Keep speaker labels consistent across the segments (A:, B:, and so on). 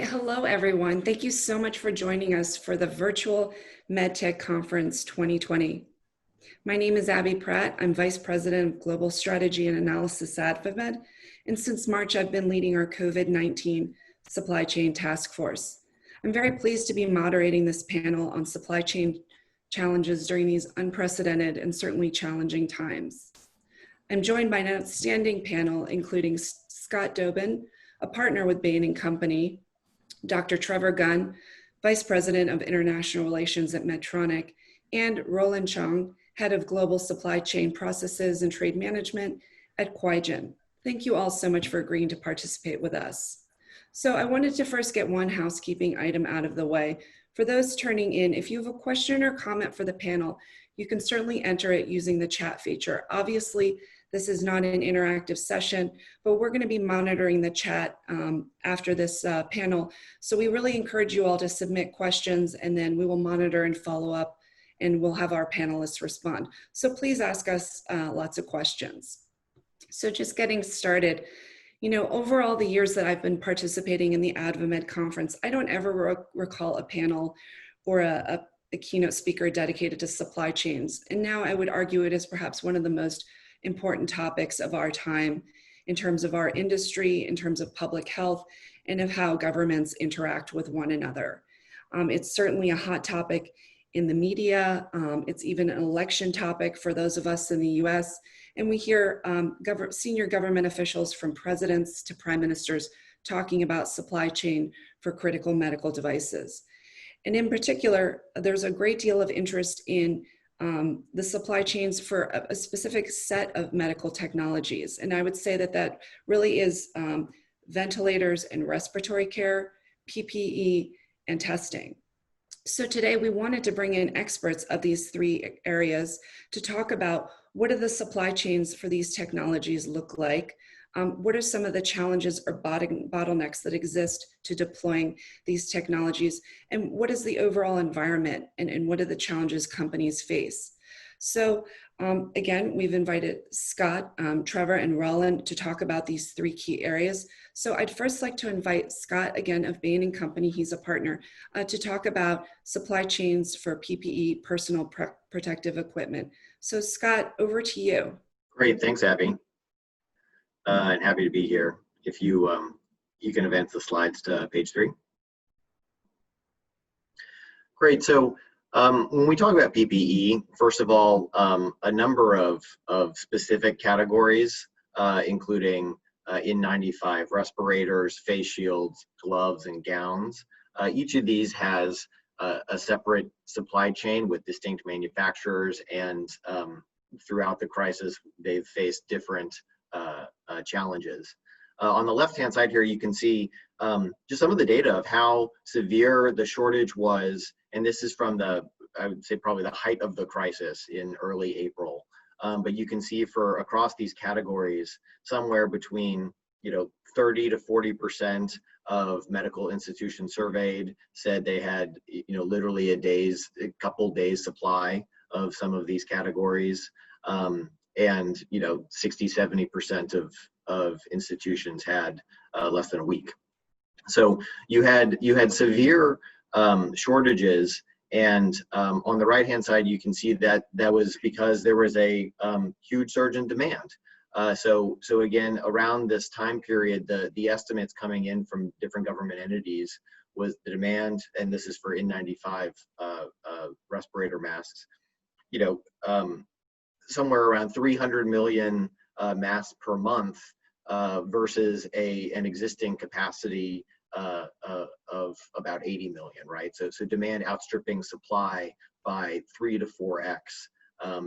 A: right, hello everyone. Thank you so much for joining us for the virtual MedTech Conference 2020. My name is Abby Pratt. I'm Vice President of Global Strategy and Analysis at AdvaMed, and since March I've been leading our COVID-19 Supply Chain Task Force. I'm very pleased to be moderating this panel on supply chain challenges during these unprecedented and certainly challenging times. I'm joined by an outstanding panel including Scott Dobin, a partner with Bain & Company, Dr. Trevor Gunn, Vice President of International Relations at Medtronic, and Roland Chong, Head of Global Supply Chain Processes and Trade Management at Qiagen. Thank you all so much for agreeing to participate with us. So I wanted to first get one housekeeping item out of the way. For those turning in, if you have a question or comment for the panel, you can certainly enter it using the chat feature. Obviously, this is not an interactive session, but we're going to be monitoring the chat after this panel. So we really encourage you all to submit questions, and then we will monitor and follow up, and we'll have our panelists respond. So please ask us lots of questions. So just getting started, over all the years that I've been participating in the AdvaMed conference, I don't ever recall a panel or a keynote speaker dedicated to supply chains. And now I would argue it is perhaps one of the most important topics of our time in terms of our industry, in terms of public health, and of how governments interact with one another. It's certainly a hot topic in the media. It's even an election topic for those of us in the US. And we hear senior government officials from presidents to prime ministers talking about supply chain for critical medical devices. And in particular, there's a great deal of interest in the supply chains for a specific set of medical technologies. And I would say that that really is ventilators and respiratory care, PPE, and testing. So today we wanted to bring in experts of these three areas to talk about what do the supply chains for these technologies look like? What are some of the challenges or bottlenecks that exist to deploying these technologies? And what is the overall environment and what are the challenges companies face? So again, we've invited Scott, Trevor, and Roland to talk about these three key areas. So I'd first like to invite Scott, again, of Bain & Company, he's a partner, to talk about supply chains for PPE, personal protective equipment. So Scott, over to you.
B: Great, thanks, Abby. And happy to be here. If you can advance the slides to page 3. Great. So when we talk about PPE, first of all, a number of specific categories, including N95 respirators, face shields, gloves, and gowns. Each of these has a separate supply chain with distinct manufacturers, and throughout the crisis, they've faced different challenges. On the left-hand side here, you can see just some of the data of how severe the shortage was, and this is from I would say probably the height of the crisis in early April. But you can see for across these categories, somewhere between 30 to 40% of medical institutions surveyed said they had literally a couple days supply of some of these categories. And 60-70% of institutions had less than a week. So you had severe shortages, and on the right hand side you can see that was because there was a huge surge in demand. So again, around this time period, the estimates coming in from different government entities was the demand, and this is for N95 respirator masks, somewhere around 300 million masks per month versus an existing capacity of about 80 million, right? So demand outstripping supply by 3 to 4x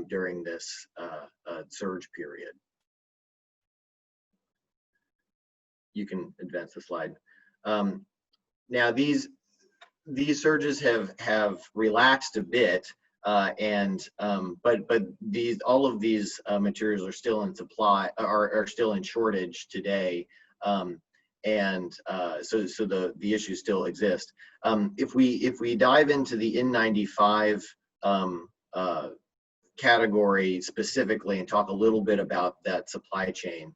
B: during this surge period. You can advance the slide. Now these surges have relaxed a bit. But all of these materials are still in supply, are still in shortage today, so the issues still exist. If we dive into the N95 category specifically and talk a little bit about that supply chain,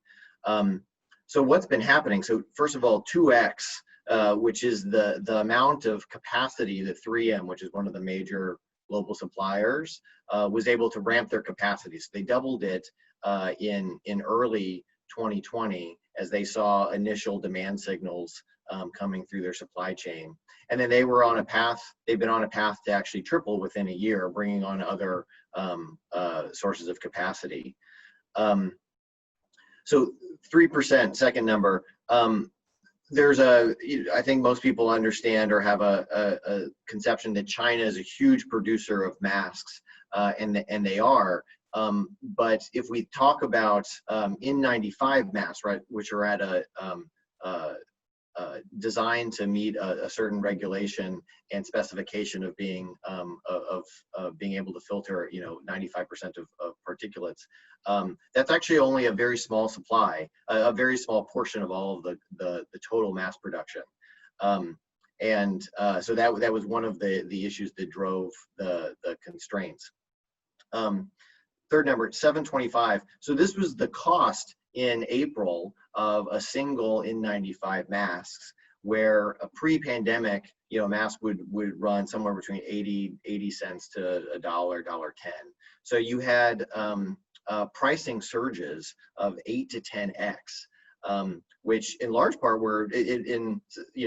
B: so what's been happening? So first of all, 2x which is the amount of capacity that 3M, which is one of the major global suppliers, was able to ramp their capacity. So they doubled it in early 2020 as they saw initial demand signals coming through their supply chain. And then they were on a path, they've been on a path to actually triple within a year, bringing on other sources of capacity. So 3%, second number. There's I think most people understand or have a conception that China is a huge producer of masks, and they are. But if we talk about N95 masks, right, which are at a designed to meet a certain regulation and specification of being being able to filter, 95% of particulates. That's actually only a very small supply, a very small portion of all of the total mass production. So that was one of the issues that drove the constraints. Third number, 725. So this was the cost in April of a single N95 masks, where a pre-pandemic, a mask would run somewhere between 80 cents to $1, $1.10. So you had pricing surges of 8 to 10x, which in large part were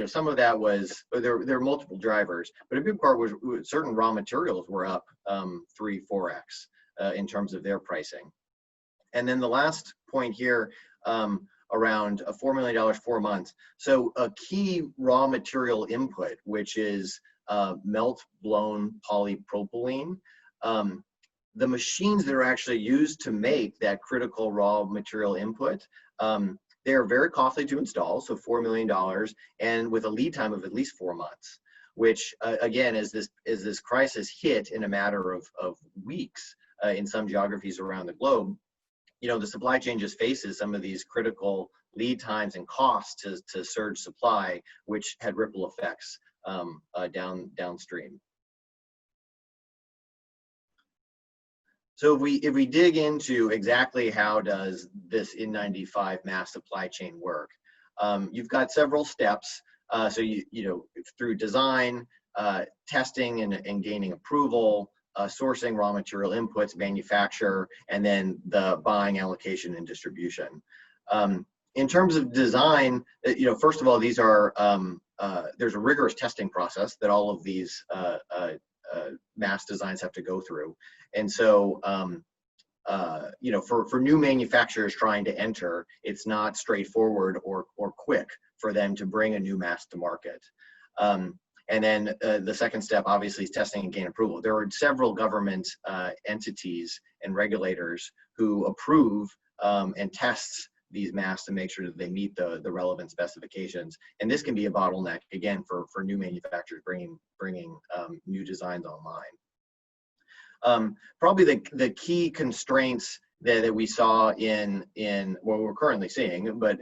B: some of that was, there are multiple drivers, but a big part was certain raw materials were up 3, 4x in terms of their pricing. And then the last point here, around $4 million 4 months. So a key raw material input, which is melt blown polypropylene, the machines that are actually used to make that critical raw material input, they are very costly to install, so $4 million, and with a lead time of at least 4 months, which again, as this crisis hit in a matter of weeks in some geographies around the globe, the supply chain just faces some of these critical lead times and costs to surge supply, which had ripple effects downstream. So if we dig into exactly how does this N95 mass supply chain work, you've got several steps. So through design, testing and gaining approval, sourcing raw material inputs, manufacture, and then the buying, allocation, and distribution. In terms of design, first of all, these are there's a rigorous testing process that all of these mass designs have to go through, and so for new manufacturers trying to enter, it's not straightforward or quick for them to bring a new mass to market. And then the second step, obviously, is testing and gain approval. There are several government entities and regulators who approve and test these masks to make sure that they meet the relevant specifications. And this can be a bottleneck, again, for new manufacturers bringing new designs online. Probably the key constraints that we saw in what we're currently seeing, but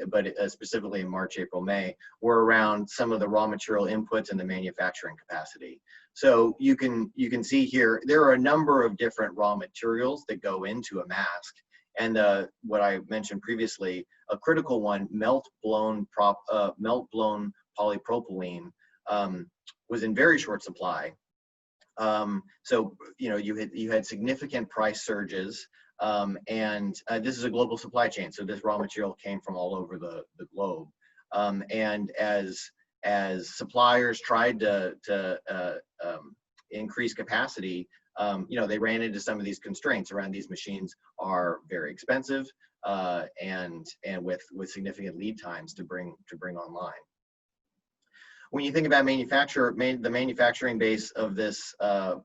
B: specifically in March, April, May, were around some of the raw material inputs and the manufacturing capacity. So you can see here, there are a number of different raw materials that go into a mask. And what I mentioned previously, a critical one, melt blown polypropylene, was in very short supply. So you had significant price surges, and this is a global supply chain. So this raw material came from all over the globe, and as suppliers tried to increase capacity, they ran into some of these constraints around these machines are very expensive and with significant lead times to bring online. When you think about the manufacturing base of this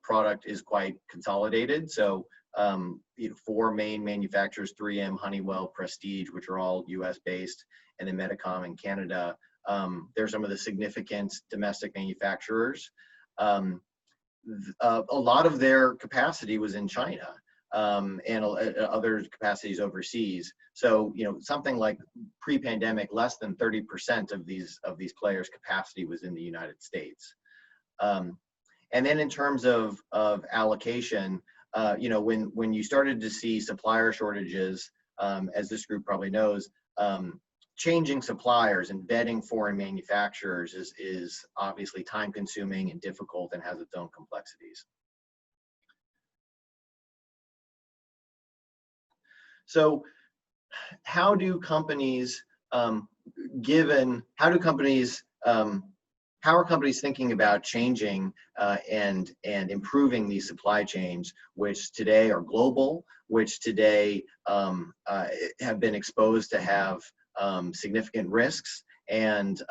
B: product is quite consolidated. So 4 main manufacturers, 3M, Honeywell, Prestige, which are all US based, and then Medicom in Canada. They're some of the significant domestic manufacturers. A lot of their capacity was in China, and other capacities overseas. So something like pre-pandemic, less than 30% of these players' capacity was in the United States. And then in terms of allocation, when you started to see supplier shortages, as this group probably knows, changing suppliers and vetting foreign manufacturers is obviously time consuming and difficult and has its own complexities. So how do companies, how are companies thinking about changing and improving these supply chains, which today are global, which today have been exposed to have significant risks and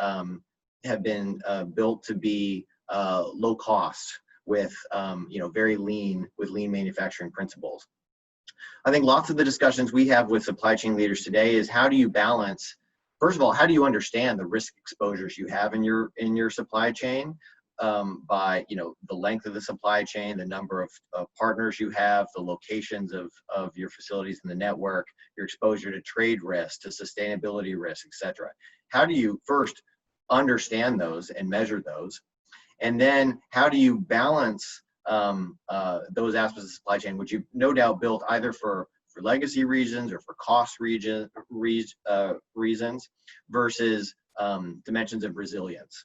B: have been built to be low cost with very lean manufacturing principles. I think lots of the discussions we have with supply chain leaders today is how do you balance, first of all, how do you understand the risk exposures you have in your supply chain by the length of the supply chain, the number of partners you have, the locations of your facilities in the network, your exposure to trade risk, to sustainability risk, etc. How do you first understand those and measure those? And then how do you balance those aspects of the supply chain, which you've no doubt built either for legacy reasons or for cost reasons versus dimensions of resilience.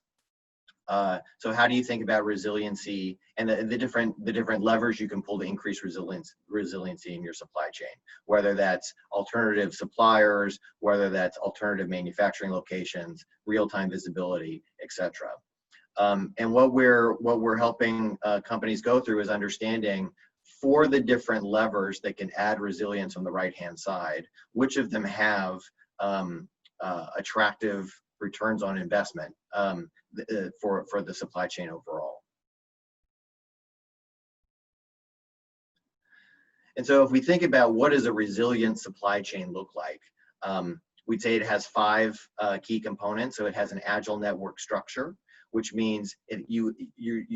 B: So how do you think about resiliency and the different levers you can pull to increase resiliency in your supply chain, whether that's alternative suppliers, whether that's alternative manufacturing locations, real-time visibility, etc. And what we're helping companies go through is understanding for the different levers that can add resilience on the right-hand side, which of them have attractive returns on investment for the supply chain overall. And so if we think about what does a resilient supply chain look like, we'd say it has 5 key components. So it has an agile network structure, which means you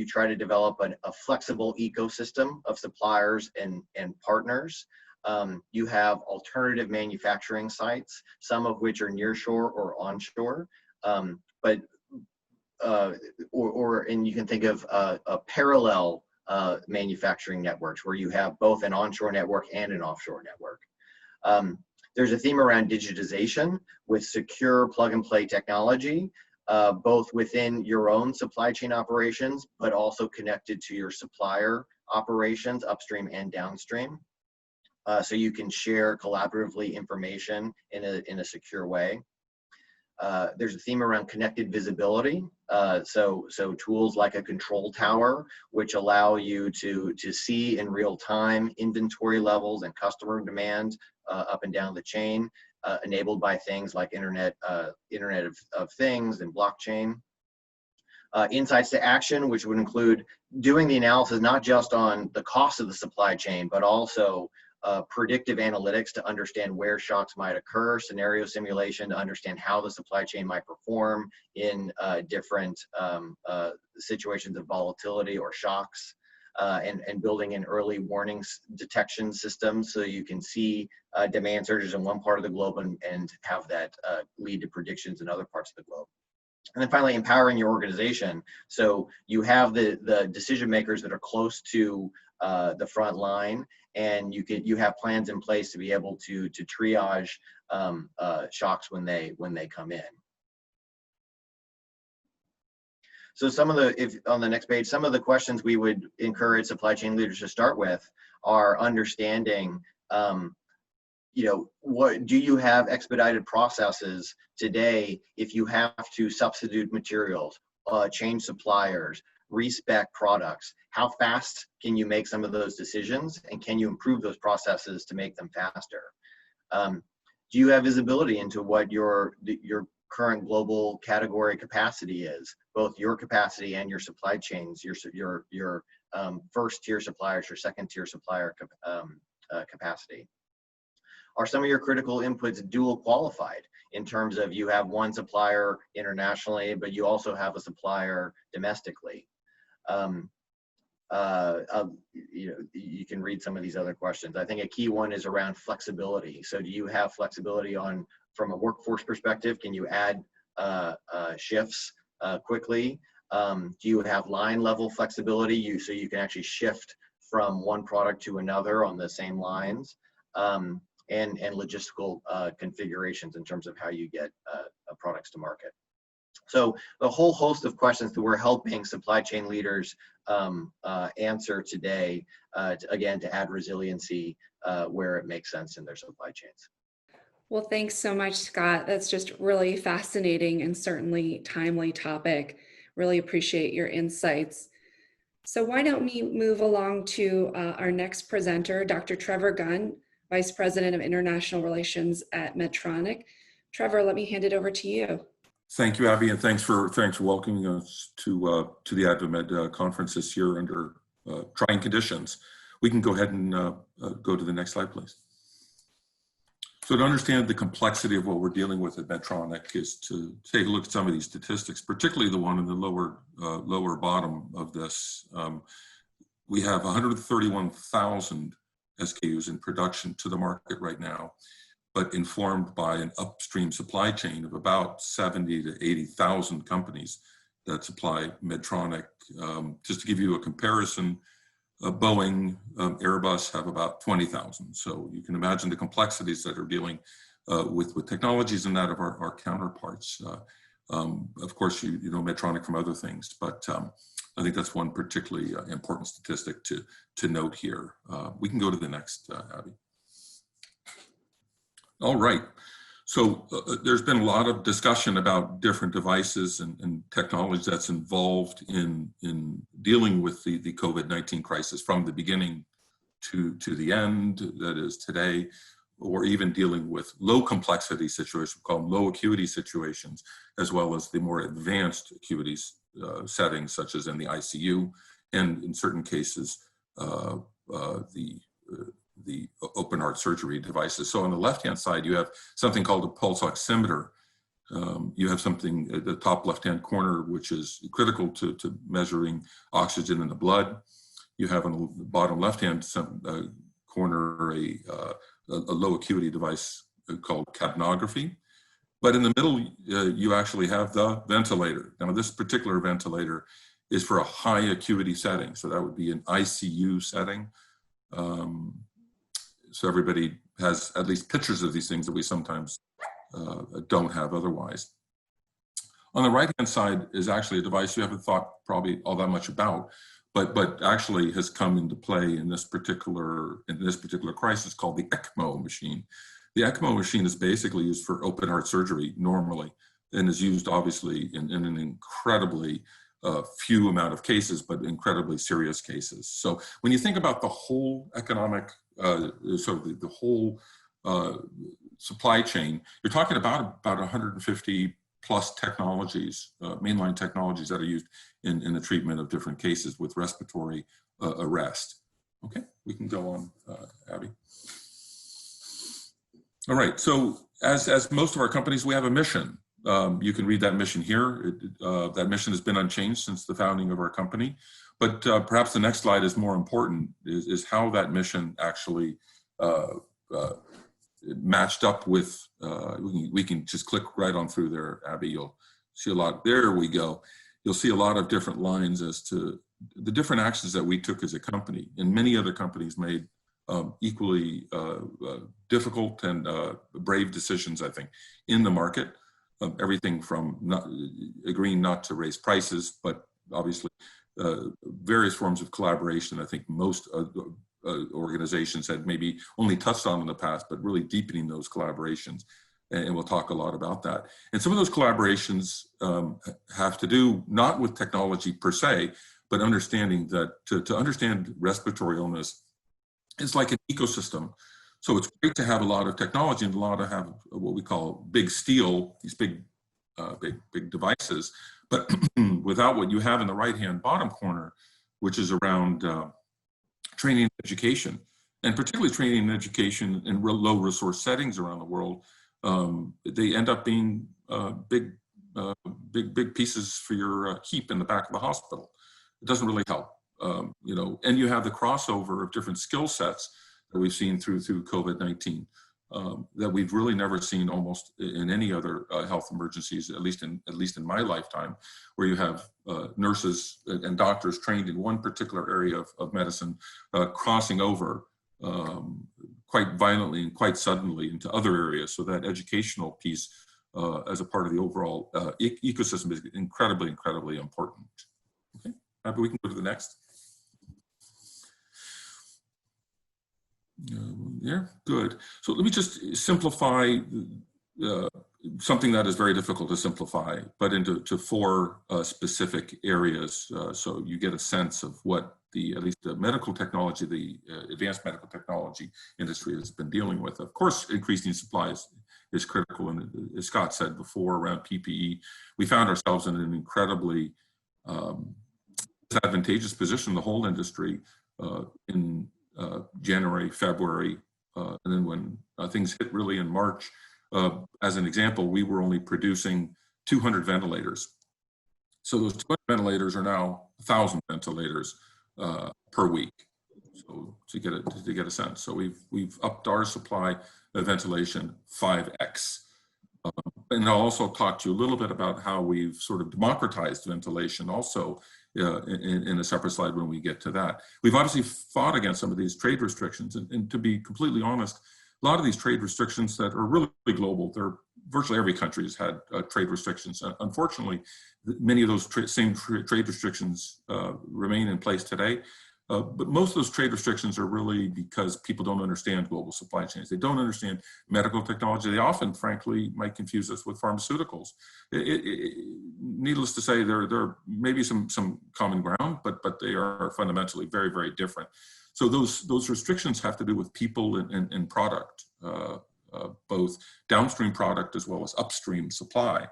B: try to develop a flexible ecosystem of suppliers and partners. You have alternative manufacturing sites, some of which are nearshore or onshore, and you can think of a parallel manufacturing networks where you have both an onshore network and an offshore network. There's a theme around digitization with secure plug-and-play technology, both within your own supply chain operations, but also connected to your supplier operations, upstream and downstream. So you can share collaboratively information in a secure way. There's a theme around connected visibility. So tools like a control tower, which allow you to see in real time inventory levels and customer demand up and down the chain, enabled by things like Internet of Things and blockchain. Insights to action, which would include doing the analysis not just on the cost of the supply chain, but also predictive analytics to understand where shocks might occur, scenario simulation to understand how the supply chain might perform in different situations of volatility or shocks, and building in early warnings detection systems so you can see demand surges in one part of the globe and have that lead to predictions in other parts of the globe. And then finally, empowering your organization. So you have the decision makers that are close to the front line, and you have plans in place to be able to triage shocks when they come in. So on the next page, some of the questions we would encourage supply chain leaders to start with are understanding, what do you have expedited processes today if you have to substitute materials, change suppliers, respec products? How fast can you make some of those decisions, and can you improve those processes to make them faster? Do you have visibility into what your current global category capacity is, both your capacity and your supply chains, your first tier suppliers, your second tier supplier capacity? Are some of your critical inputs dual qualified in terms of you have one supplier internationally, but you also have a supplier domestically? You can read some of these other questions. I think a key one is around flexibility. So do you have flexibility from a workforce perspective? Can you add shifts quickly? Do you have line level flexibility so you can actually shift from one product to another on the same lines? and logistical configurations in terms of how you get products to market. So a whole host of questions that we're helping supply chain leaders answer today, again, to add resiliency where it makes sense in their supply chains.
A: Well, thanks so much, Scott. That's just really fascinating and certainly timely topic. Really appreciate your insights. So why don't we move along to our next presenter, Dr. Trevor Gunn, Vice President of International Relations at Medtronic. Trevor, let me hand it over to you.
C: Thank you, Abby, and thanks for welcoming us to the AdvaMed conference this year under trying conditions. We can go ahead and go to the next slide, please. So to understand the complexity of what we're dealing with at Medtronic is to take a look at some of these statistics, particularly the one in the lower bottom of this. We have 131,000 SKUs in production to the market right now, but informed by an upstream supply chain of about 70 to 80,000 companies that supply Medtronic. Just to give you a comparison, Boeing, Airbus have about 20,000. So you can imagine the complexities that are dealing with technologies and that of our counterparts. Of course, you know Medtronic from other things, but I think that's one particularly important statistic to note here. We can go to the next, Abby. All right. So there's been a lot of discussion about different devices and technology that's involved in dealing with the COVID-19 crisis from the beginning to the end, that is today, or even dealing with low complexity situations, we call them low acuity situations, as well as the more advanced acuity settings, such as in the ICU, and in certain cases, the open heart surgery devices. So on the left-hand side, you have something called a pulse oximeter. You have something at the top left-hand corner, which is critical to measuring oxygen in the blood. You have on the bottom left-hand corner a low acuity device called capnography. But in the middle, you actually have the ventilator. Now, this particular ventilator is for a high acuity setting. So that would be an ICU setting. So everybody has at least pictures of these things that we sometimes don't have otherwise. On the right-hand side is actually a device you haven't thought probably all that much about, but actually has come into play in this particular crisis, called the ECMO machine. The ECMO machine is basically used for open heart surgery normally, and is used obviously in an incredibly few amount of cases, but incredibly serious cases. So when you think about the whole economic, the whole supply chain, you're talking about 150 plus technologies, mainline technologies that are used in the treatment of different cases with respiratory arrest. Okay, we can go on, Abby. All right, so as most of our companies, we have a mission. You can read that mission here. That mission has been unchanged since the founding of our company. But perhaps the next slide is more important, is how that mission actually matched up with, we can just click right on through there, Abby. You'll see a lot, there we go. You'll see a lot of different lines as to the different actions that we took as a company. And many other companies made equally difficult and brave decisions, I think, in the market. Everything from agreeing not to raise prices, but obviously various forms of collaboration. I think most organizations had maybe only touched on in the past, but really deepening those collaborations. And we'll talk a lot about that. And some of those collaborations have to do not with technology per se, but understanding that to understand respiratory illness, it's like an ecosystem. So it's great to have a lot of technology and a lot to have what we call big steel, these big devices, but without what you have in the right-hand bottom corner, which is around training and education, and particularly training and education in low resource settings around the world. They end up being big pieces for your keep in the back of the hospital. It doesn't really help, you know. And you have the crossover of different skill sets that we've seen through COVID-19 that we've really never seen almost in any other health emergencies, at least in my lifetime, where you have nurses and doctors trained in one particular area of medicine crossing over quite violently and quite suddenly into other areas. So that educational piece as a part of the overall ecosystem is incredibly, incredibly important. Okay, we can go to the next. Yeah, good. So let me just simplify something that is very difficult to simplify, but into four specific areas. So you get a sense of what at least the medical technology, the advanced medical technology industry has been dealing with. Of course, increasing supplies is critical. And as Scott said before around PPE, we found ourselves in an incredibly disadvantageous position, the whole industry, in January, February, and then when things hit really in March. As an example, we were only producing 200 ventilators. So those 200 ventilators are now 1,000 ventilators per week. So to get a sense, so we've upped our supply of ventilation 5x. And I'll also talk to you a little bit about how we've sort of democratized ventilation also in a separate slide when we get to that. We've obviously fought against some of these trade restrictions, and to be completely honest, a lot of these trade restrictions that are really global, virtually every country has had trade restrictions. Unfortunately, many of those same trade restrictions remain in place today. But most of those trade restrictions are really because people don't understand global supply chains. They don't understand medical technology. They often, frankly, might confuse us with pharmaceuticals. Needless to say, there may be some common ground, but they are fundamentally very, very different. So those restrictions have to do with people and product, both downstream product as well as upstream supply.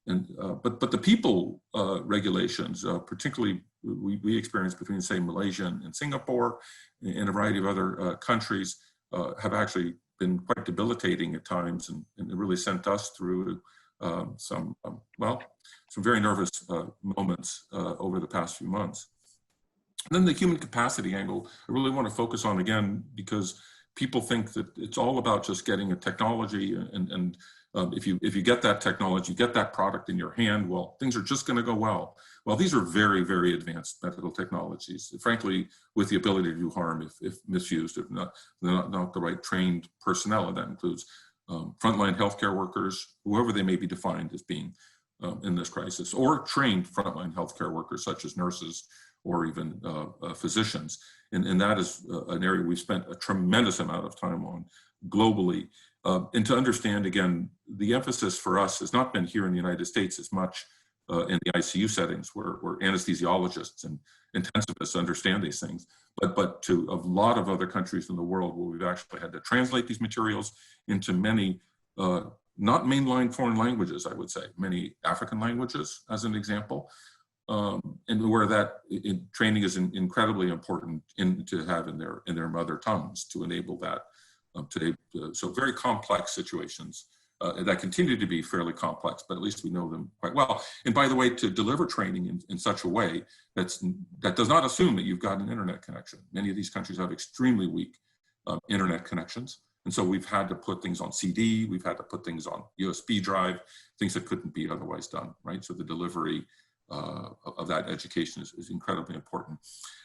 C: And but the people regulations, particularly we experienced between, say, Malaysia and Singapore and a variety of other countries, have actually been quite debilitating at times, and it really sent us through some very nervous moments over the past few months. And then the human capacity angle, I really want to focus on again, because people think that it's all about just getting a technology, and if you get that technology, you get that product in your hand, well, things are just going to go well. Well, these are very, very advanced medical technologies, frankly, with the ability to do harm if misused, if not the right trained personnel, and that includes frontline healthcare workers, whoever they may be defined as being in this crisis, or trained frontline healthcare workers such as nurses or even physicians. And that is an area we've spent a tremendous amount of time on globally. And to understand, again, the emphasis for us has not been here in the United States as much in the ICU settings where anesthesiologists and intensivists understand these things, but to a lot of other countries in the world where we've actually had to translate these materials into many not mainline foreign languages, I would say, many African languages, as an example. And where that training is incredibly important to have in their mother tongues to enable that today. So very complex situations that continue to be fairly complex, but at least we know them quite well. And by the way, to deliver training in such a way that does not assume that you've got an internet connection. Many of these countries have extremely weak internet connections. And so we've had to put things on CD, we've had to put things on USB drive, things that couldn't be otherwise done, right? So the delivery of that education is incredibly important.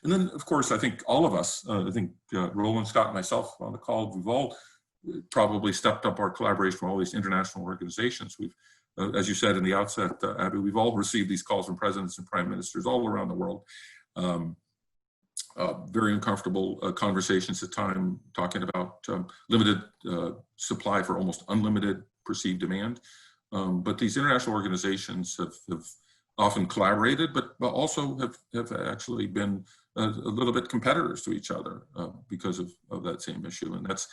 C: And then, of course, I think all of us, I think Roland, Scott, and myself on the call, we've all probably stepped up our collaboration from all these international organizations. We've, as you said in the outset, Abby, we've all received these calls from presidents and prime ministers all around the world. Very uncomfortable conversations at time, talking about limited supply for almost unlimited perceived demand. But these international organizations have often collaborated, but also have actually been a little bit competitors to each other because of that same issue. And that's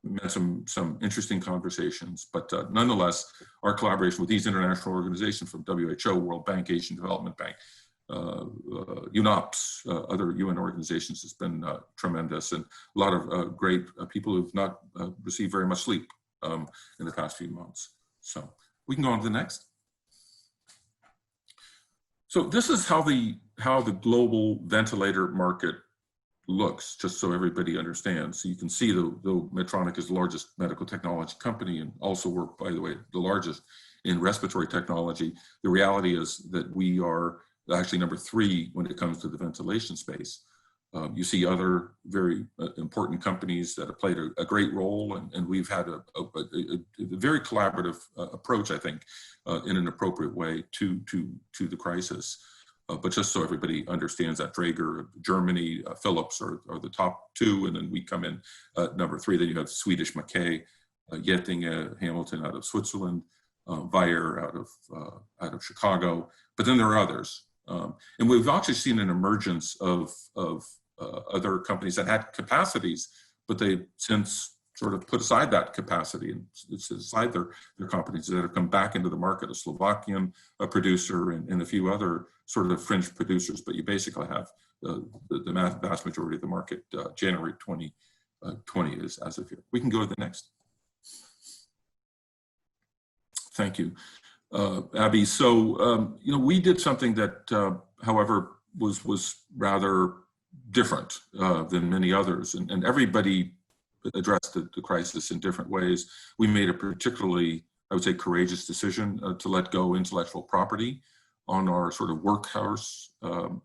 C: meant some interesting conversations. But nonetheless, our collaboration with these international organizations from WHO, World Bank, Asian Development Bank, UNOPS, other UN organizations has been tremendous, and a lot of great people who've not received very much sleep in the past few months. So we can go on to the next. So this is how the global ventilator market looks, just so everybody understands. So you can see though Medtronic is the largest medical technology company, and also we're, by the way, the largest in respiratory technology. The reality is that we are actually number 3 when it comes to the ventilation space. You see other very important companies that have played a great role, and we've had a very collaborative approach, I think, in an appropriate way to the crisis. But just so everybody understands that, Draeger, Germany, Philips are the top two, and then we come in number three. Then you have Swedish Mackay, Getinge, Hamilton out of Switzerland, Bayer out of Chicago. But then there are others, and we've actually seen an emergence of other companies that had capacities, but they've since sort of put aside that capacity and it's aside their companies that have come back into the market. A Slovakian producer and a few other sort of fringe producers, but you basically have the vast majority of the market. January 2020 is as of here. We can go to the next. Thank you, Abby. So we did something that, however, was rather different than many others, and everybody addressed the crisis in different ways. We made a particularly, I would say, courageous decision to let go intellectual property on our sort of workhouse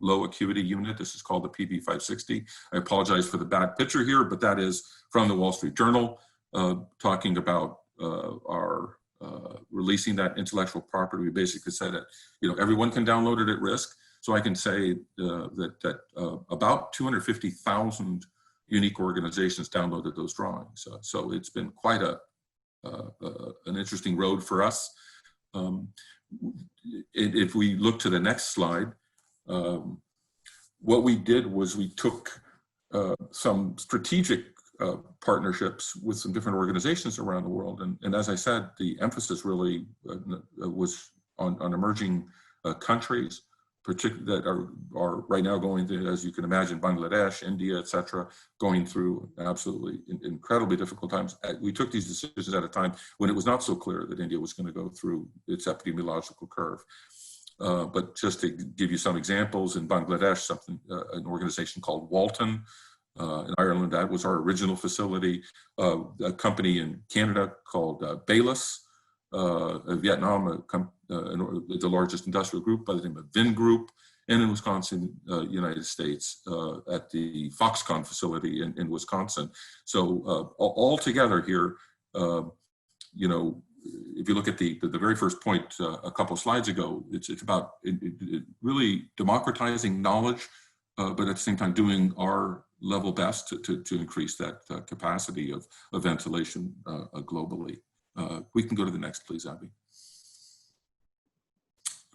C: low acuity unit. This is called the PB560. I apologize for the bad picture here, but that is from the Wall Street Journal talking about our releasing that intellectual property. We basically said that everyone can download it at risk. So I can say that about 250,000 unique organizations downloaded those drawings. So it's been quite an interesting road for us. If we look to the next slide, what we did was we took some strategic partnerships with some different organizations around the world. And as I said, the emphasis really was on emerging countries, particularly that are right now going through, as you can imagine, Bangladesh, India, etc., going through absolutely incredibly difficult times. We took these decisions at a time when it was not so clear that India was going to go through its epidemiological curve. But just to give you some examples, in Bangladesh, an organization called Walton, in Ireland, that was our original facility. A company in Canada called Baylis, Vietnam, the largest industrial group by the name of Vin Group, and in Wisconsin, United States, at the Foxconn facility in Wisconsin. So all together here, if you look at the very first point a couple slides ago, it's about really democratizing knowledge, but at the same time doing our level best to increase that capacity of ventilation globally. We can go to the next, please, Abby.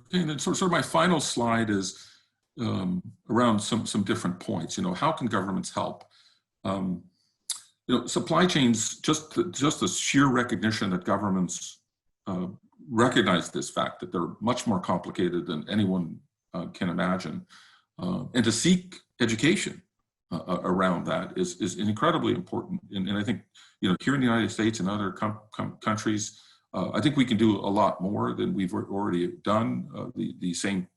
C: Okay, and then sort of my final slide is around some different points. How can governments help? Supply chains, just the sheer recognition that governments recognize this fact that they're much more complicated than anyone can imagine, and to seek education around that is incredibly important. And I think here in the United States and other countries, I think we can do a lot more than we've already done. The same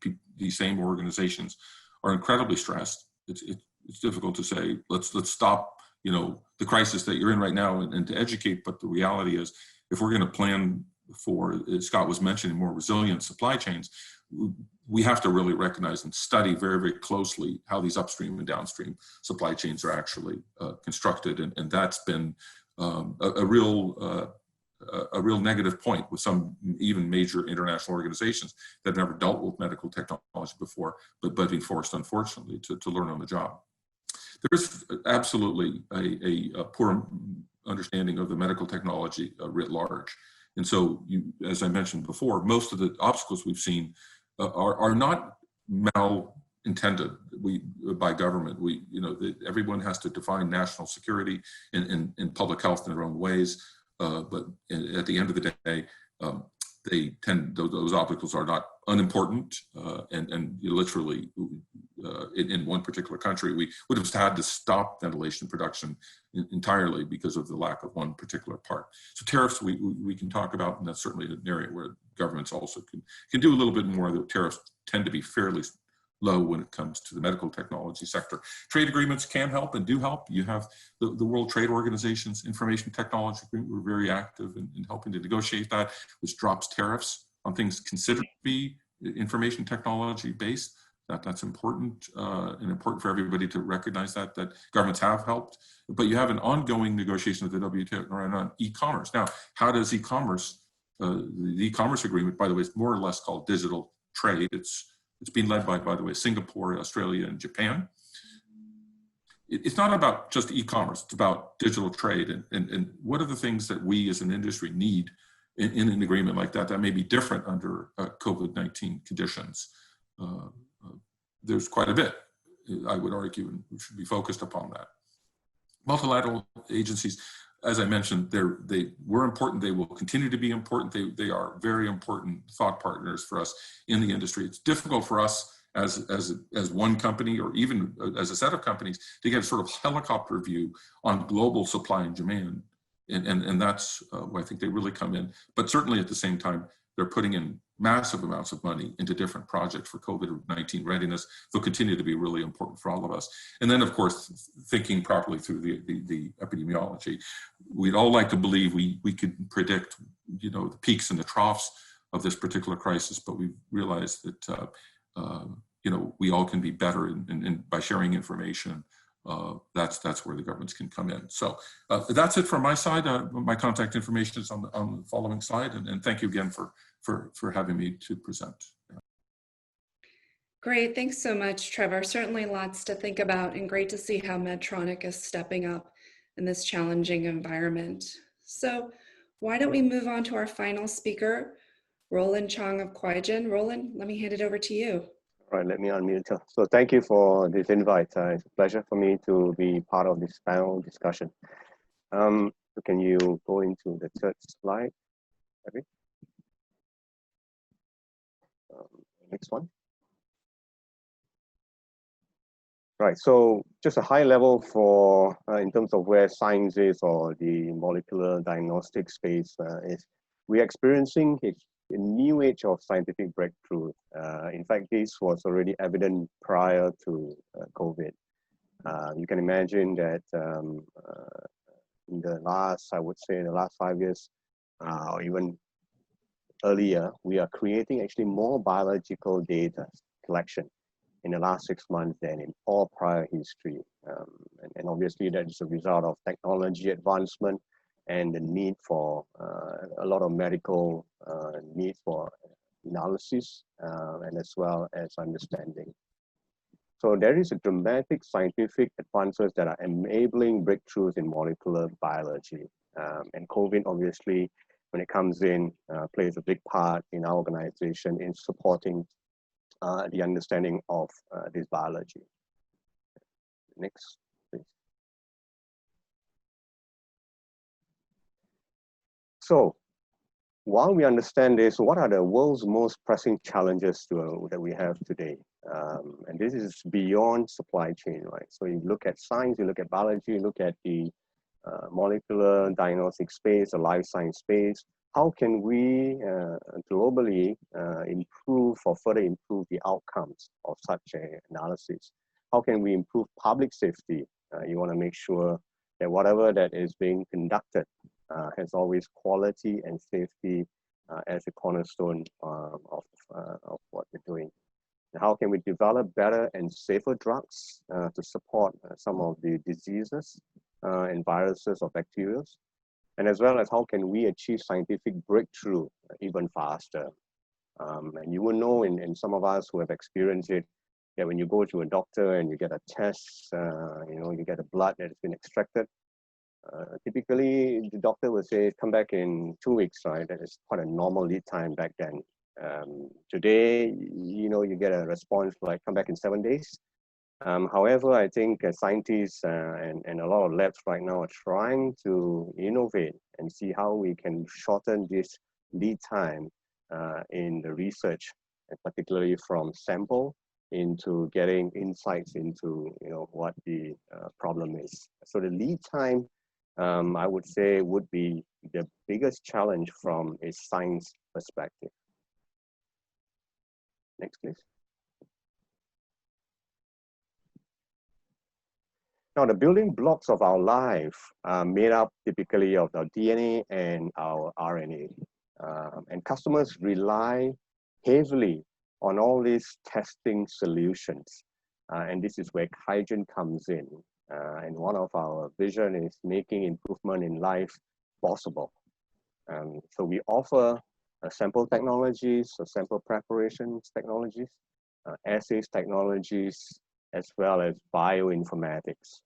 C: organizations are incredibly stressed. It's difficult to say let's stop the crisis that you're in right now and to educate. But the reality is, if we're going to plan for, as Scott was mentioning, more resilient supply chains, we have to really recognize and study very, very closely how these upstream and downstream supply chains are actually constructed, and that's been a real negative point with some even major international organizations that have never dealt with medical technology before, but being forced, unfortunately, to learn on the job. There's absolutely a poor understanding of the medical technology writ large. And so, as I mentioned before, most of the obstacles we've seen are not malintended by government. Everyone has to define national security and public health in their own ways. But at the end of the day, those obstacles are not unimportant. And literally, in one particular country, we would have had to stop ventilation production entirely because of the lack of one particular part. So tariffs we can talk about, and that's certainly an area where governments also can do a little bit more. The tariffs tend to be fairly low when it comes to the medical technology sector. Trade agreements can help and do help. You have the World Trade Organization's Information Technology Agreement. We're very active in helping to negotiate that, which drops tariffs on things considered to be information technology based. That's important and important for everybody to recognize that governments have helped. But you have an ongoing negotiation with the WTO around e-commerce. Now, how does e-commerce, the e-commerce agreement, by the way, is more or less called digital trade. It's being led by the way, Singapore, Australia, and Japan. It's not about just e-commerce, it's about digital trade. And what are the things that we as an industry need in an agreement like that may be different under COVID-19 conditions? There's quite a bit, I would argue, and we should be focused upon that. Multilateral agencies, as I mentioned, they were important. They will continue to be important. They are very important thought partners for us in the industry. It's difficult for us as one company or even as a set of companies to get a sort of helicopter view on global supply and demand. And that's where I think they really come in. But certainly at the same time, they're putting in massive amounts of money into different projects for COVID-19 readiness. They'll continue to be really important for all of us. And then, of course, thinking properly through the epidemiology. We'd all like to believe we could predict, the peaks and the troughs of this particular crisis, but we realize that, we all can be better by sharing information. That's where the governments can come in. So that's it from my side. My contact information is on the following slide. And thank you again for having me to present.
A: Great, thanks so much, Trevor. Certainly lots to think about, and great to see how Medtronic is stepping up in this challenging environment. So why don't we move on to our final speaker, Roland Chong of Quigen. Roland, let me hand it over to you.
D: All right, let me unmute. So thank you for this invite. It's a pleasure for me to be part of this panel discussion. So can you go into the third slide? Next one. Right, so just a high level for in terms of where science is or the molecular diagnostic space is. We're experiencing a new age of scientific breakthrough. In fact, this was already evident prior to COVID. You can imagine that in the last, I would say, in the last 5 years, or even earlier, we are creating actually more biological data collection in the last 6 months than in all prior history. And obviously that is a result of technology advancement and the need for a lot of medical need for analysis and as well as understanding. So there is a dramatic scientific advances that are enabling breakthroughs in molecular biology. And COVID obviously, when it comes in, plays a big part in our organization in supporting the understanding of this biology. Next, please. So, while we understand this, what are the world's most pressing challenges that we have today? And this is beyond supply chain, right? So you look at science, you look at biology, you look at the molecular diagnostic space, the life science space. How can we globally improve or further improve the outcomes of such an analysis? How can we improve public safety? You want to make sure that whatever that is being conducted has always quality and safety as a cornerstone of what we're doing. And how can we develop better and safer drugs to support some of the diseases and viruses or bacteria? And as well as how can we achieve scientific breakthrough even faster? And you will know, in some of us who have experienced it, that when you go to a doctor and you get a test, you get a blood that has been extracted, typically the doctor will say, come back in 2 weeks, right? That is quite a normal lead time back then. Today, you get a response like, come back in 7 days. However, I think scientists and a lot of labs right now are trying to innovate and see how we can shorten this lead time in the research, and particularly from sample into getting insights into what the problem is. So the lead time, I would say, would be the biggest challenge from a science perspective. Next, please. Now, the building blocks of our life are made up typically of our DNA and our RNA. And customers rely heavily on all these testing solutions. And this is where Kaizen comes in. And one of our vision is making improvement in life possible. So we offer sample technologies, so sample preparations technologies, assays technologies, as well as bioinformatics.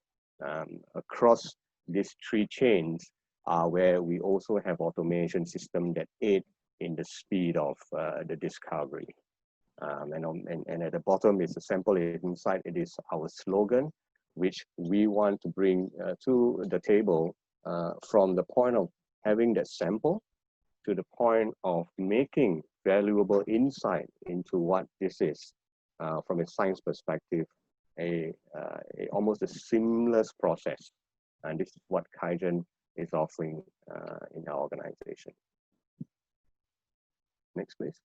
D: Across these three chains are where we also have automation system that aid in the speed of the discovery. And at the bottom is the sample insight. It is our slogan, which we want to bring to the table from the point of having that sample to the point of making valuable insight into what this is from a science perspective, almost a seamless process. And this is what Kaizen is offering in our organization. Next, please.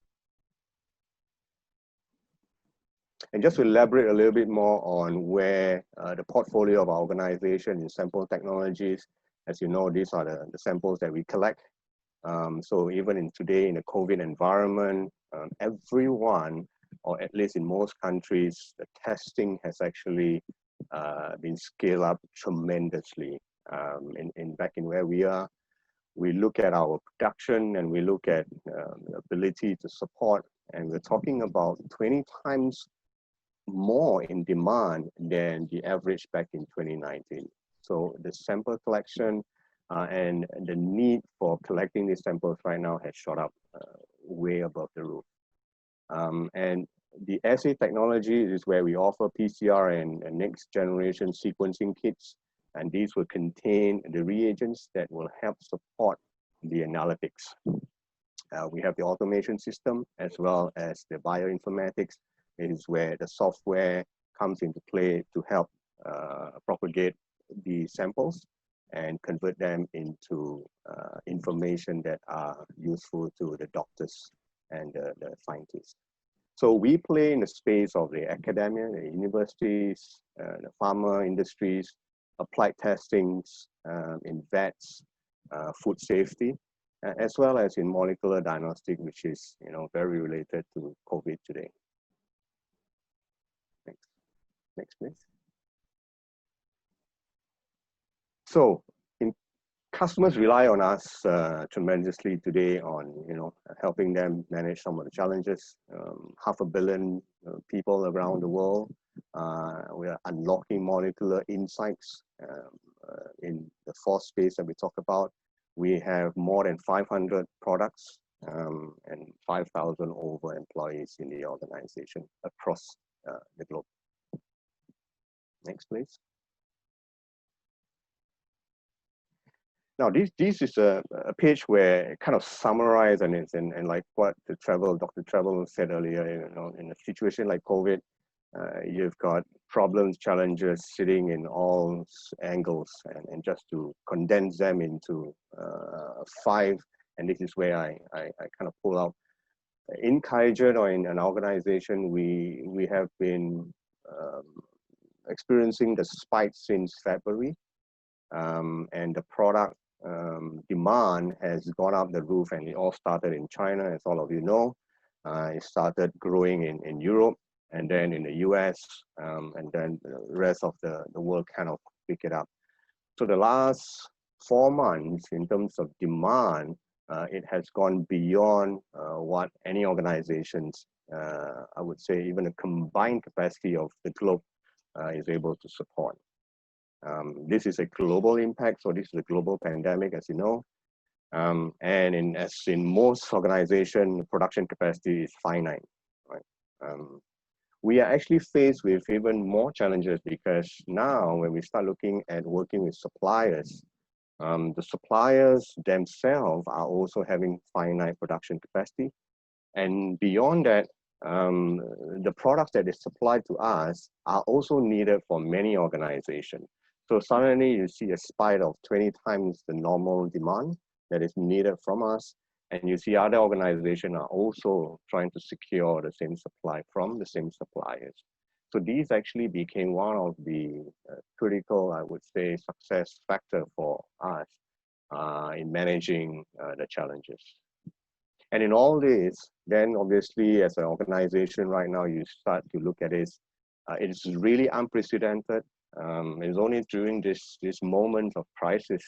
D: And just to elaborate a little bit more on where the portfolio of our organization in sample technologies, as you know, these are the samples that we collect. So even in today in the COVID environment, everyone, or at least in most countries, the testing has actually been scaled up tremendously. Back in where we are, we look at our production and we look at the ability to support, and we're talking about 20 times more in demand than the average back in 2019. So the sample collection and the need for collecting these samples right now has shot up way above the roof. And the assay technology is where we offer PCR and next generation sequencing kits. And these will contain the reagents that will help support the analytics. We have the automation system as well as the bioinformatics. It is where the software comes into play to help propagate the samples and convert them into information that are useful to the doctors and the scientists. So we play in the space of the academia, the universities, the pharma industries, applied testings, in vets, food safety, as well as in molecular diagnostic, which is very related to COVID today. Next, please. So, customers rely on us tremendously today on helping them manage some of the challenges. 500 million people around the world. We are unlocking molecular insights in the fourth space that we talk about. We have more than 500 products and 5,000 over employees in the organization across the globe. Next, please. Now, this is a page where it kind of summarizes and like what Dr. Travel said earlier, in a situation like COVID, you've got problems, challenges sitting in all angles, and just to condense them into 5, and this is where I kind of pull out. In Kaizen, or in an organization, we have been experiencing the spike since February, and the product demand has gone up the roof, and it all started in China, as all of you know. It started growing in Europe, and then in the US, and then the rest of the world kind of picked it up. So the last 4 months, in terms of demand, it has gone beyond what any organizations, I would say even the combined capacity of the globe is able to support. This is a global impact, so this is a global pandemic, as you know. And as in most organizations, production capacity is finite, right? We are actually faced with even more challenges, because now when we start looking at working with suppliers, the suppliers themselves are also having finite production capacity. And beyond that, the products that is supplied to us are also needed for many organizations. So suddenly you see a spike of 20 times the normal demand that is needed from us. And you see other organizations are also trying to secure the same supply from the same suppliers. So these actually became one of the critical, I would say, success factor for us in managing the challenges. And in all this, then obviously as an organization right now, you start to look at this. It's really unprecedented. It's only during this moment of crisis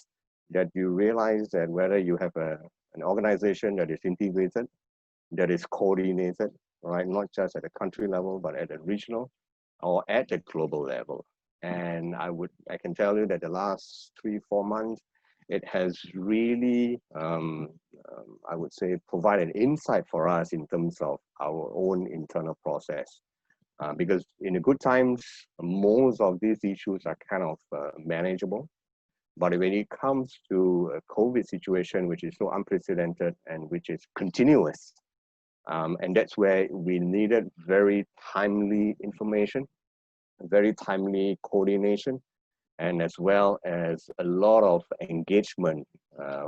D: that you realize that whether you have an organization that is integrated, that is coordinated, right, not just at the country level, but at the regional or at the global level. And I can tell you that the last 3-4 months, it has really, I would say, provided insight for us in terms of our own internal process. Because in the good times, most of these issues are kind of manageable. But when it comes to a COVID situation, which is so unprecedented and which is continuous, and that's where we needed very timely information, very timely coordination, and as well as a lot of engagement,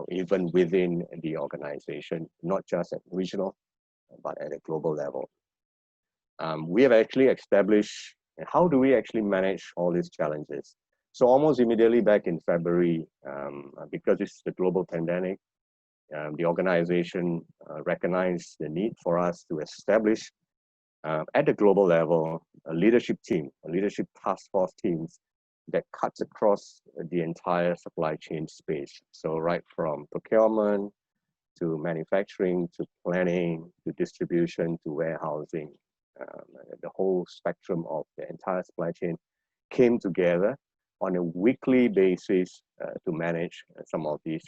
D: even within the organization, not just at regional, but at a global level. We have actually established how do we actually manage all these challenges. So almost immediately back in February, because it's the global pandemic, the organization recognized the need for us to establish at the global level a leadership team, a leadership task force teams that cuts across the entire supply chain space. So right from procurement to manufacturing to planning to distribution to warehousing, the whole spectrum of the entire supply chain came together on a weekly basis to manage some of these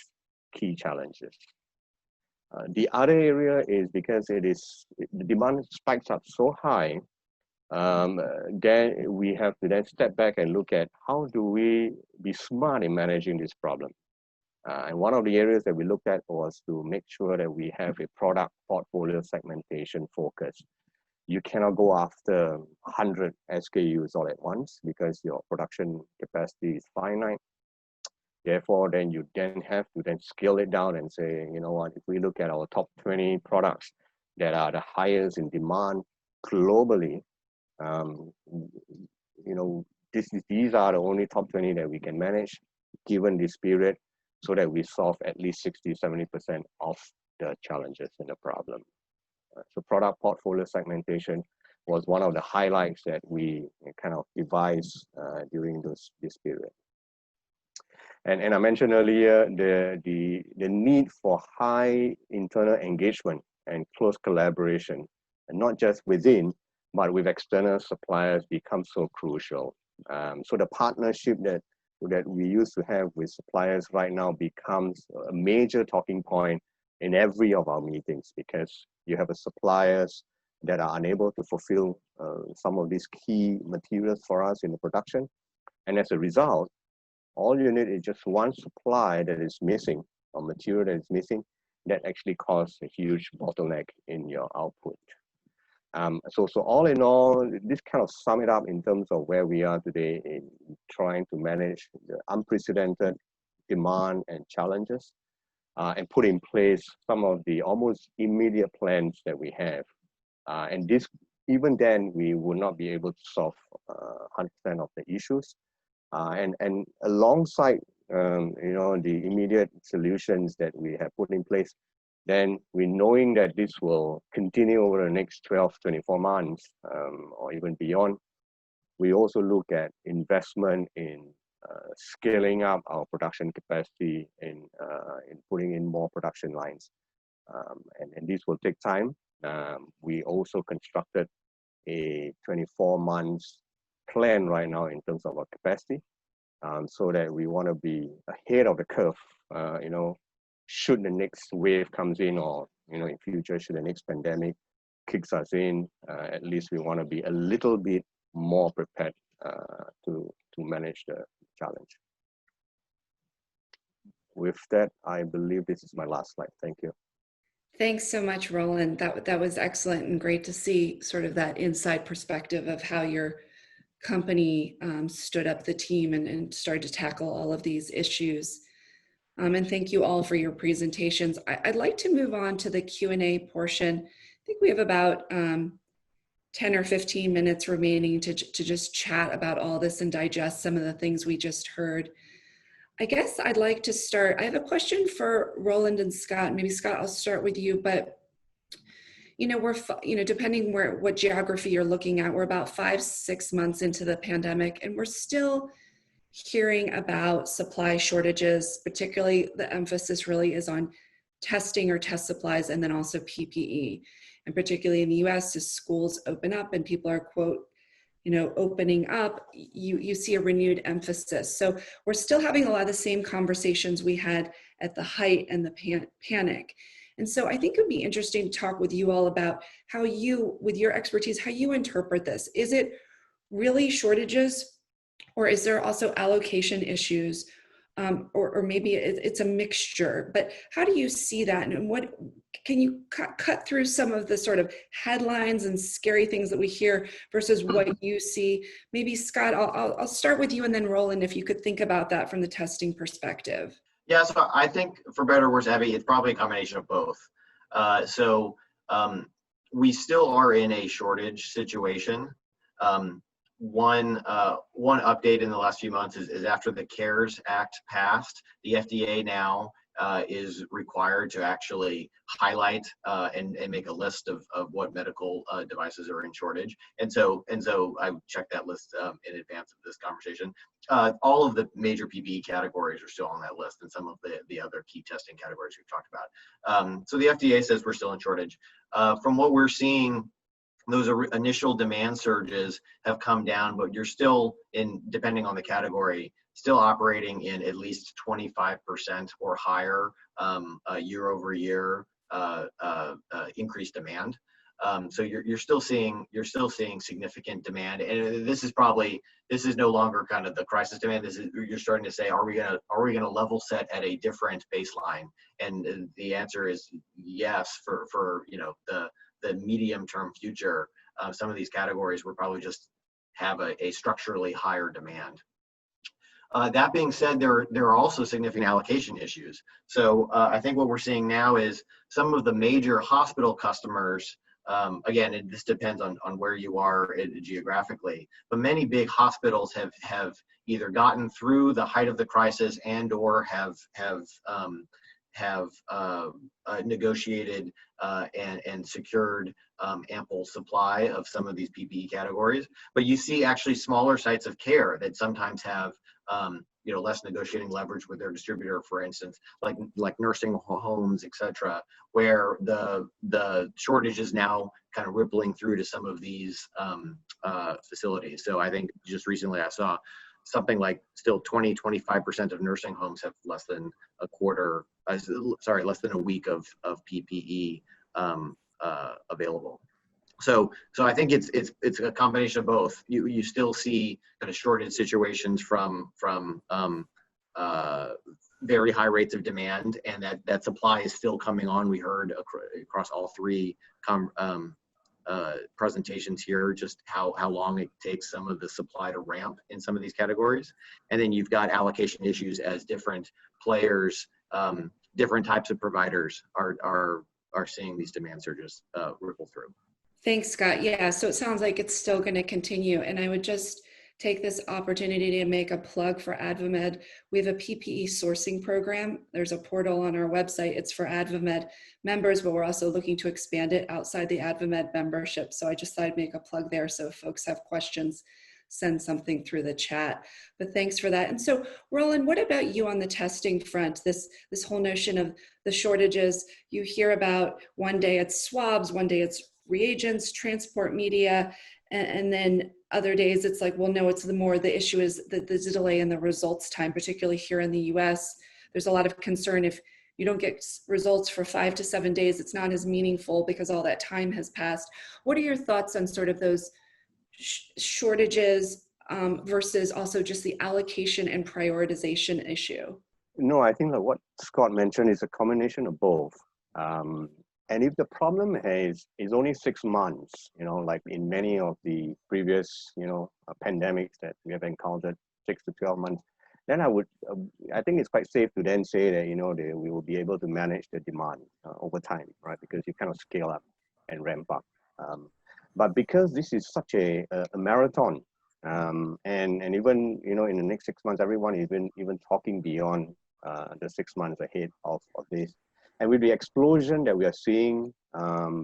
D: key challenges. The other area is because the demand spikes up so high, then we have to then step back and look at how do we be smart in managing this problem. And one of the areas that we looked at was to make sure that we have a product portfolio segmentation focus. You cannot go after 100 SKUs all at once because your production capacity is finite. Therefore, then you have to scale it down and say, you know what, if we look at our top 20 products that are the highest in demand globally, you know, these are the only top 20 that we can manage given this period so that we solve at least 60-70% of the challenges and the problem. So product portfolio segmentation was one of the highlights that we kind of devised during this period. And I mentioned earlier the need for high internal engagement and close collaboration, and not just within, but with external suppliers becomes so crucial. So the partnership that we used to have with suppliers right now becomes a major talking point in every of our meetings, because you have suppliers that are unable to fulfill some of these key materials for us in the production. And as a result, all you need is just one supply that is missing, or material that is missing, that actually causes a huge bottleneck in your output. So all in all, this kind of sum it up in terms of where we are today in trying to manage the unprecedented demand and challenges, and put in place some of the almost immediate plans that we have. And this, even then, we will not be able to solve 100% of the issues. And alongside, you know, the immediate solutions that we have put in place, then we knowing that this will continue over the next 12-24 months, or even beyond, we also look at investment in scaling up our production capacity in putting in more production lines. And this will take time. We also constructed a 24 months plan right now in terms of our capacity, so that we want to be ahead of the curve, you know, should the next wave comes in, or, you know, in future, should the next pandemic kicks us in, at least we want to be a little bit more prepared to manage the challenge. With that, I believe this is my last slide. Thank you.
A: Thanks so much, Roland. That was excellent and great to see sort of that inside perspective of how your company stood up the team and started to tackle all of these issues. And thank you all for your presentations. I'd like to move on to the Q&A portion. I think we have about 10 or 15 minutes remaining to just chat about all this and digest some of the things we just heard. I guess I'd like to start. I have a question for Roland and Scott. Maybe Scott, I'll start with you, but depending what geography you're looking at, we're about 5-6 months into the pandemic, and we're still hearing about supply shortages. Particularly, the emphasis really is on testing or test supplies, and then also PPE. And particularly in the US, as schools open up and people are, quote, opening up, you see a renewed emphasis. So we're still having a lot of the same conversations we had at the height and the panic. And so I think it would be interesting to talk with you all about how you, with your expertise, how you interpret this. Is it really shortages, or is there also allocation issues? Or maybe it's a mixture, but how do you see that? And what can you cut through some of the sort of headlines and scary things that we hear versus what you see? Maybe Scott, I'll start with you, and then Roland, if you could think about that from the testing perspective.
B: Yeah, so I think for better or worse, Abby, it's probably a combination of both. We still are in a shortage situation. One update in the last few months is after the CARES Act passed, the FDA now is required to actually highlight and make a list of what medical devices are in shortage. And so I checked that list in advance of this conversation. All of the major PPE categories are still on that list, and some of the other key testing categories we've talked about. So the FDA says we're still in shortage. From what we're seeing, those initial demand surges have come down, but you're still depending on the category, still operating in at least 25% or higher year over year increased demand. So you're still seeing significant demand, and this is no longer kind of the crisis demand. You're starting to say, are we gonna level set at a different baseline? And the answer is yes. For the medium term future, some of these categories will probably just have a structurally higher demand. That being said, there are also significant allocation issues. So I think what we're seeing now is some of the major hospital customers, again, this depends on where you are geographically, but many big hospitals have either gotten through the height of the crisis and or have negotiated and secured ample supply of some of these PPE categories. But you see actually smaller sites of care that sometimes have less negotiating leverage with their distributor, for instance, like nursing homes, etc., where the shortage is now kind of rippling through to some of these facilities. So I think just recently I saw something like still 20-25% of nursing homes have less than less than a week of PPE available. So I think it's a combination of both. You still see kind of shortage situations from very high rates of demand, and that supply is still coming on. We heard across all three presentations here just how long it takes some of the supply to ramp in some of these categories. And then you've got allocation issues as different players, different types of providers are seeing these demand surges ripple through.
A: Thanks, Scott. Yeah, so it sounds like it's still going to continue. And I would just take this opportunity to make a plug for AdvaMed. We have a PPE sourcing program. There's a portal on our website. It's for AdvaMed members, but we're also looking to expand it outside the AdvaMed membership. So I just thought I'd make a plug there. So if folks have questions, send something through the chat. But thanks for that. And so, Roland, what about you on the testing front? This whole notion of the shortages, you hear about one day it's swabs, one day it's reagents, transport media, and then other days it's like, well, no, the issue is the delay in the results time, particularly here in the US. There's a lot of concern if you don't get results for 5 to 7 days, it's not as meaningful because all that time has passed. What are your thoughts on sort of those shortages versus also just the allocation and prioritization issue?
D: No, I think that what Scott mentioned is a combination of both. And if the problem is only 6 months, like in many of the previous, pandemics that we have encountered, 6 to 12 months, then I think it's quite safe to then say that, we will be able to manage the demand over time, right? Because you kind of scale up and ramp up. But because this is such a marathon, and even, in the next 6 months, everyone is even talking beyond the 6 months ahead of this. And with the explosion that we are seeing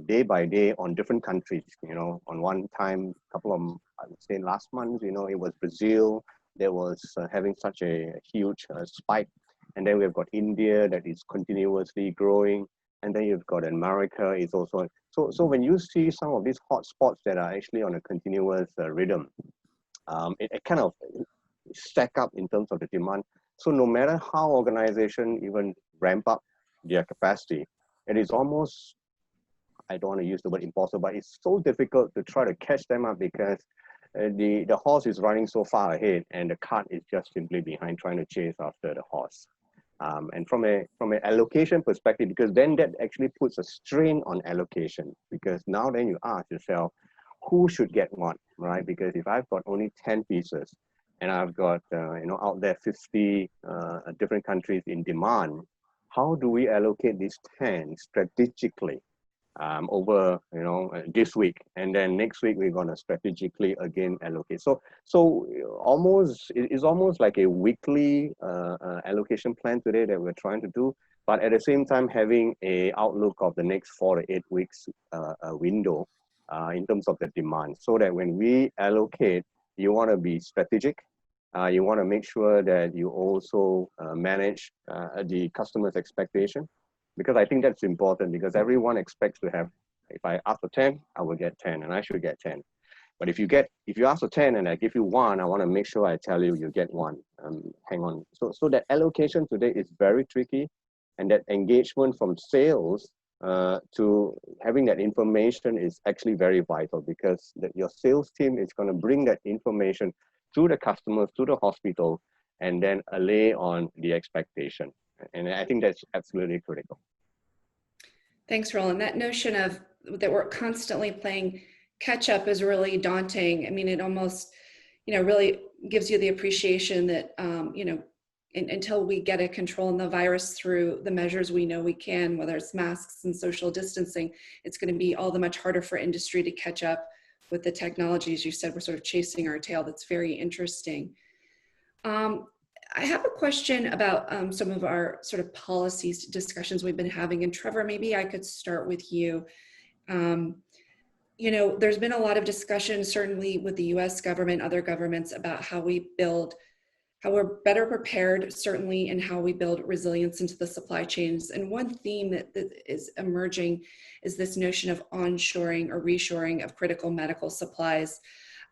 D: day by day on different countries. On one time, I would say last month, it was Brazil. There was having such a huge spike. And then we've got India that is continuously growing. And then you've got America is also. So when you see some of these hotspots that are actually on a continuous rhythm, it kind of stack up in terms of the demand. So no matter how organization even ramp up their capacity, it is almost, I don't want to use the word impossible, but it's so difficult to try to catch them up because the horse is running so far ahead and the cart is just simply behind trying to chase after the horse. And from an allocation perspective, because then that actually puts a strain on allocation, because now then you ask yourself, who should get what, right? Because if I've got only 10 pieces and I've got, out there 50 different countries in demand, how do we allocate these 10 strategically over, this week? And then next week, we're going to strategically again allocate. So it's almost like a weekly allocation plan today that we're trying to do, but at the same time, having a outlook of the next 4 to 8 weeks window in terms of the demand, so that when we allocate, you want to be strategic. You want to make sure that you also manage the customer's expectation, because I think that's important, because everyone expects to have, if I ask for 10, I will get 10 and I should get 10. But if you ask for 10 and I give you 1, I want to make sure I tell you get 1. Hang on. So that allocation today is very tricky, and that engagement from sales to having that information is actually very vital, because your sales team is going to bring that information to the customers, to the hospital, and then allay on the expectation. And I think that's absolutely critical.
A: Thanks, Roland. That notion of that we're constantly playing catch up is really daunting. I mean, it almost, really gives you the appreciation that, until we get a control on the virus through the measures we know we can, whether it's masks and social distancing, it's going to be all the much harder for industry to catch up with the technologies. You said we're sort of chasing our tail. That's very interesting. I have a question about some of our sort of policies discussions we've been having. And Trevor, maybe I could start with you. There's been a lot of discussion, certainly with the US government, other governments, about how we're better prepared, certainly, and how we build resilience into the supply chains. And one theme that is emerging is this notion of onshoring or reshoring of critical medical supplies.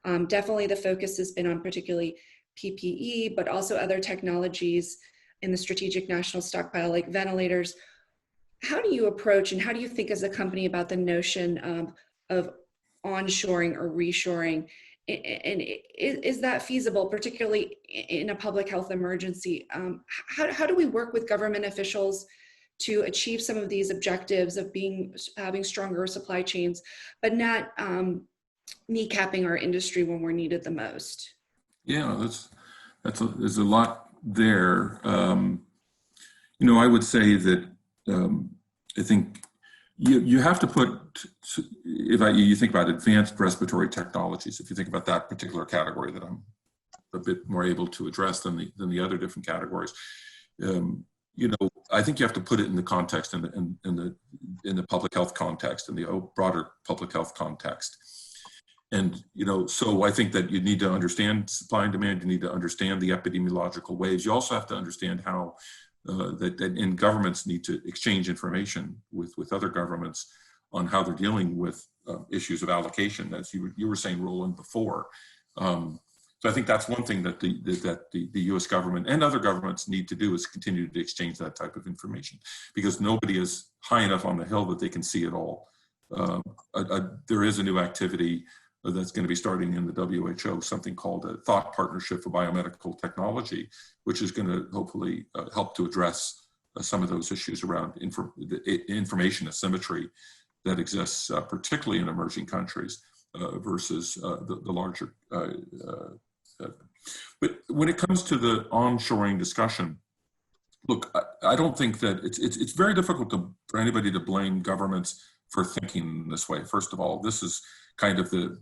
A: Definitely the focus has been on particularly PPE, but also other technologies in the strategic national stockpile like ventilators. How do you approach and how do you think as a company about the notion of onshoring or reshoring? And is that feasible, particularly in a public health emergency? How do we work with government officials to achieve some of these objectives of having stronger supply chains, but not kneecapping our industry when we're needed the most?
C: Yeah, there's a lot there. I would say that I think you have to put, you think about advanced respiratory technologies, if you think about that particular category that I'm a bit more able to address than the other different categories. I think you have to put it in the context, in the public health context, in the broader public health context. And, so I think that you need to understand supply and demand. You need to understand the epidemiological waves. You also have to understand how and governments need to exchange information with other governments on how they're dealing with issues of allocation, as you were saying, Roland, before. So I think that's one thing that the U.S. government and other governments need to do, is continue to exchange that type of information, because nobody is high enough on the hill that they can see it all. There is a new activity that's going to be starting in the WHO, something called a Thought Partnership for Biomedical Technology, which is going to hopefully help to address some of those issues around information asymmetry that exists, particularly in emerging countries versus the larger. But when it comes to the onshoring discussion, look, I don't think that it's very difficult for anybody to blame governments for thinking this way. First of all, this is kind of the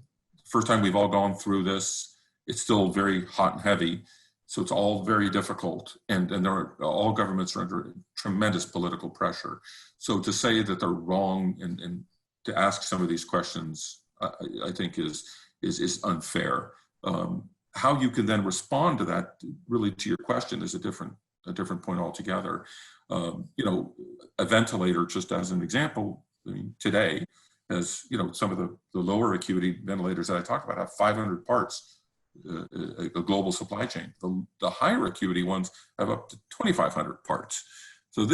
C: first time we've all gone through this. It's still very hot and heavy. So it's all very difficult, and all governments are under tremendous political pressure. So to say that they're wrong and to ask some of these questions, I think is unfair. How you can then respond to that, really, to your question, is a different point altogether. A ventilator, just as an example, I mean, today, as some of the lower acuity ventilators that I talked about have 500 parts. A global supply chain. The higher acuity ones have up to 2,500 parts. So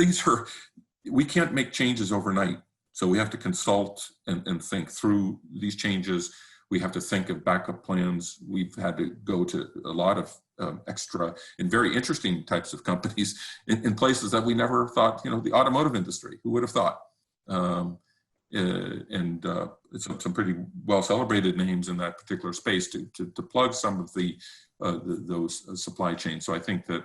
C: we can't make changes overnight. So we have to consult and think through these changes. We have to think of backup plans. We've had to go to a lot of extra and very interesting types of companies in places that we never thought, the automotive industry, who would have thought? Some pretty well celebrated names in that particular space to plug some of those supply chains. So I think that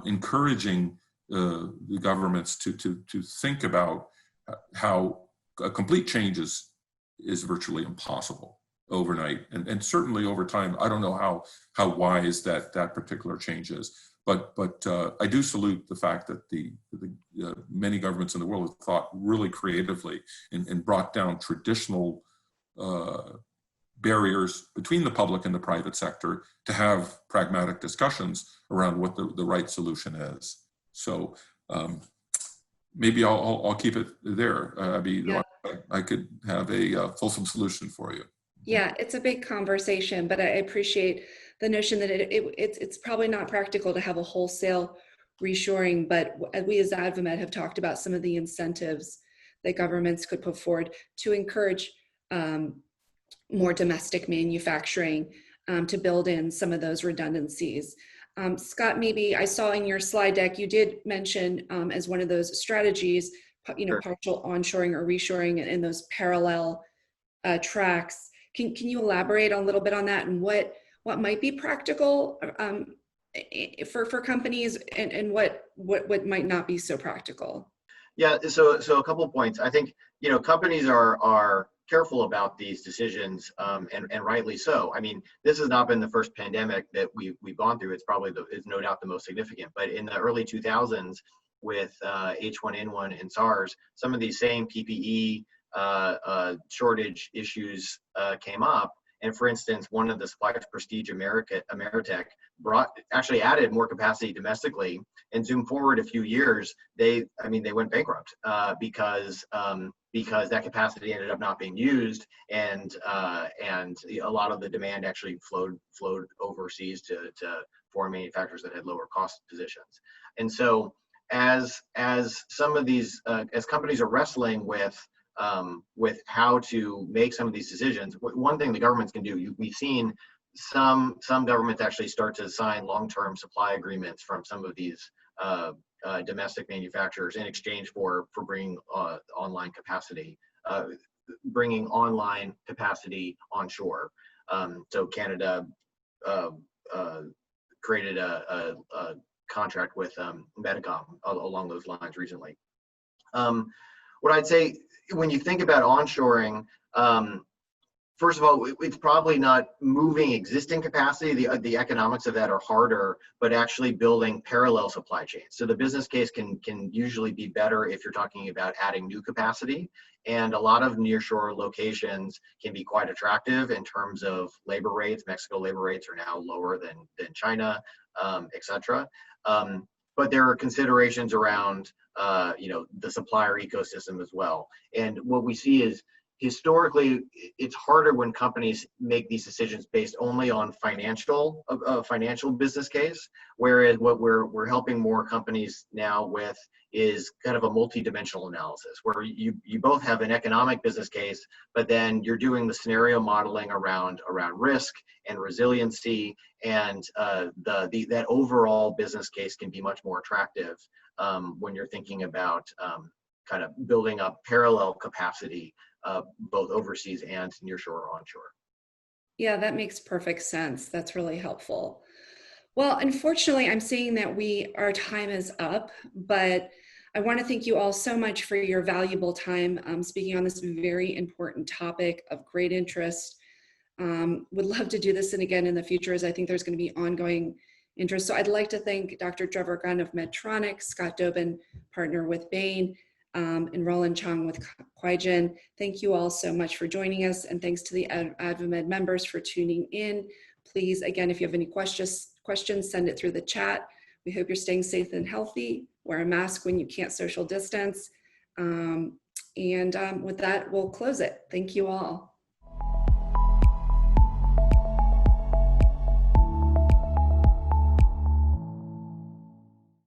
C: encouraging the governments to think about how a complete change is virtually impossible overnight, and certainly over time. I don't know how wise that particular change is. But I do salute the fact that the many governments in the world have thought really creatively and brought down traditional barriers between the public and the private sector to have pragmatic discussions around what the right solution is. So maybe I'll keep it there. I could have a fulsome solution for you.
A: Yeah, it's a big conversation, but I appreciate the notion that it's probably not practical to have a wholesale reshoring, but we as AdvaMed have talked about some of the incentives that governments could put forward to encourage more domestic manufacturing, to build in some of those redundancies. Scott, maybe I saw in your slide deck, you did mention as one of those strategies,
B: Sure.
A: partial onshoring or reshoring in those parallel tracks. Can you elaborate a little bit on that and what might be practical for companies and what might not be so practical?
B: Yeah, so a couple of points. I think companies are careful about these decisions, and rightly so. I mean, this has not been the first pandemic that we've gone through. It's probably it's no doubt the most significant. But in the early 2000s, with H1N1 and SARS, some of these same PPE shortage issues came up. And for instance, one of the suppliers, Prestige Ameritech, actually added more capacity domestically. And zoom forward a few years, they went bankrupt because that capacity ended up not being used, and a lot of the demand actually flowed overseas to foreign manufacturers that had lower cost positions. And so as some of these as companies are wrestling with how to make some of these decisions, one thing the governments can do, we've seen some governments actually start to sign long-term supply agreements from some of these domestic manufacturers in exchange for bringing online capacity onshore. So Canada created a contract with Medicom along those lines recently. What I'd say, when you think about onshoring, first of all, it's probably not moving existing capacity. The economics of that are harder, but actually building parallel supply chains. So the business case can usually be better if you're talking about adding new capacity. And a lot of nearshore locations can be quite attractive in terms of labor rates. Mexico labor rates are now lower than China, et cetera. But there are considerations around the supplier ecosystem as well. And what we see is, historically, it's harder when companies make these decisions based only on financial business case, whereas what we're helping more companies now with is kind of a multi-dimensional analysis, where you both have an economic business case, but then you're doing the scenario modeling around risk and resiliency, and that overall business case can be much more attractive when you're thinking about kind of building up parallel capacity, both overseas and nearshore or onshore.
A: Yeah, that makes perfect sense. That's really helpful. Well, unfortunately, I'm seeing that our time is up, but I want to thank you all so much for your valuable time speaking on this very important topic of great interest. Would love to do this again in the future, as I think there's going to be ongoing interest. So I'd like to thank Dr. Trevor Gunn of Medtronic, Scott Dobin, partner with Bain, and Roland Chong with Quaijin. Thank you all so much for joining us, and thanks to the AdvaMed members for tuning in. Please, again, if you have any questions, send it through the chat. We hope you're staying safe and healthy. Wear a mask when you can't social distance. With that, we'll close it. Thank you all.